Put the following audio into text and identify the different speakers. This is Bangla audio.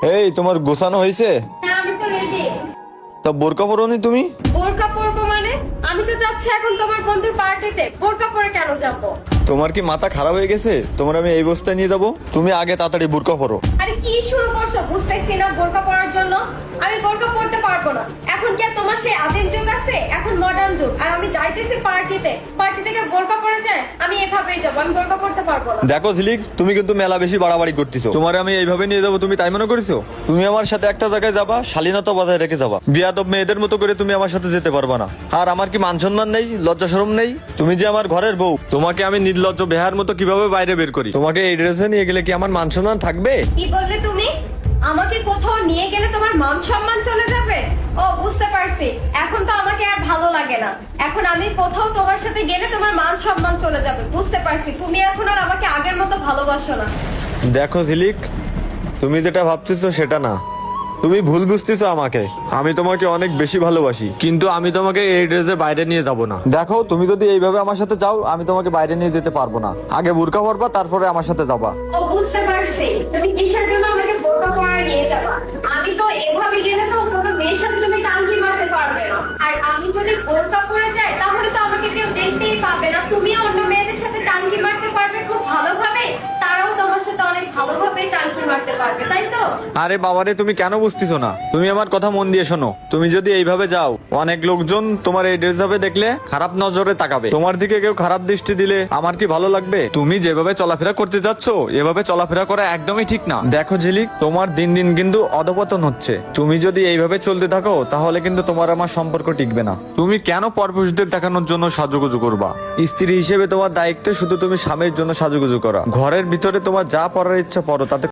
Speaker 1: এই তোমার গোছানো হয়েছে?
Speaker 2: হ্যাঁ আমি তো রেডি।
Speaker 1: তা বোরকা পরোনি তুমি?
Speaker 2: বোরকা পরবো মানে? আমি তো যাচ্ছি এখন তোমার বন্ধুর পার্টিতে, বোরকা পরে কেন যাব?
Speaker 1: তোমার কি মাথা খারাপ হয়ে গেছে? তোমার আমি এই বস্তায় নিয়ে যাবো, তুমি আগে তাড়াতাড়ি বোরকা পরো।
Speaker 2: আরে কি শুরু করছো বুঝতেছি না। বোরকা পরার জন্য আমি বোরকা পরতে পারবো না। এখন কি আর তোমার সেই আদিম যুগ আছে? এখন মডার্ন যুগ। আর আমি যাইতেছি পার্টিতে, পার্টি থেকে বোরকা পরে যায়? আমি এভাবেই যাবো, আমি বোরকা পরতে পারবো না।
Speaker 1: দেখো ঝিলিক, তুমি কিন্তু মেলা বেশি বাড়াবাড়ি করতেছো। তোমার আমি এইভাবে নিয়ে যাবো, তুমি তাই মনে করেছো? তুমি আমার সাথে একটা জায়গায় যাবা, শালীনতা বজায় রেখে যাবা। বিয়াদব মেয়েদের মতো করে তুমি আমার সাথে যেতে পারবা না। আর আমার কি মান সম্মান নেই, লজ্জা শরম নেই? তুমি যে আমার ঘরের বউ, তোমাকে আমি নির্লজ্জ বেহার মতো কিভাবে বাইরে বের করি? তোমাকে এই ড্রেসে নিয়ে গেলে কি আমার মান সম্মান থাকবে?
Speaker 2: কি বললে তুমি? আমাকে কোথাও নিয়ে গেলে তোমার মান সম্মান চলে যাবে? ও বুঝতে পারছি, এখন তো আমাকে আর ভালো লাগে না। এখন আমি কোথাও তোমার সাথে গেলে তোমার মান সম্মান চলে যাবে। বুঝতে পারছি, তুমি এখন আর আমাকে আগের মতো ভালোবাসো না।
Speaker 1: দেখো ঝিলিক, তুমি যেটা ভাবতেছো সেটা না, তুমি ভুল বুঝতেছো আমাকে। আমি তোমাকে অনেক বেশি ভালোবাসি, কিন্তু আমি তোমাকে এই ড্রেসে বাইরে নিয়ে যাব না। দেখো, তুমি যদি এইভাবে আমার সাথে যাও, আমি তোমাকে বাইরে নিয়ে যেতে পারবো না। আগে বোরকা পরবা, তারপরে আমার সাথে যাবা।
Speaker 2: ও বুঝতে পারছি, তুমি কিসের জন্য আমাকে বোরকা পরায় নিয়ে যাবা। আমি তো এভাবে গেলে তো কোনো মেয়ের সাথে তুমি টাঙ্কি মারতে পারবে না। আর আমি যদি বোরকা পরে যাই তাহলে তো আমাকে কেউ দেখতেই পাবে না। তুমিও অন্য মেয়েদের সাথে টাঙ্কি মারতে পারবে খুব ভালোভাবে, তারাও তোমার সাথে অনেক ভালোভাবে টাঙ্কি মারতে পারবে, তাই তো?
Speaker 1: আরে বাবারে, তুমি কেন বুঝতেছো না? তুমি আমার কথা মন দিয়ে শোনো। তুমি যদি এইভাবে যাও, অনেক লোকজন তোমার এই ড্রেস হবে দেখলে খারাপ নজরে তাকাবে। তোমার দিকে কেউ খারাপ দৃষ্টি দিলে আমার কি ভালো লাগবে? তুমি যেভাবে চলাফেরা করতে যাচ্ছ, এভাবে চলাফেরা করা একদমই ঠিক না। দেখো ঝিলিক, তোমার দিন দিন কিন্তু অধপতন হচ্ছে। তুমি যদি এইভাবে চলতে থাকো, তাহলে কিন্তু তোমার আমার সম্পর্ক টিকবে না। তুমি কেন পরপুরুষদের দেখানোর জন্য সাজুগুজু করবা? স্ত্রী হিসেবে তোমার দায়িত্ব শুধু তুমি স্বামীর জন্য সাজুগুজু করা। ঘরের ভিতরে তোমার যা পড়ার ইচ্ছা পড়ো, তাতে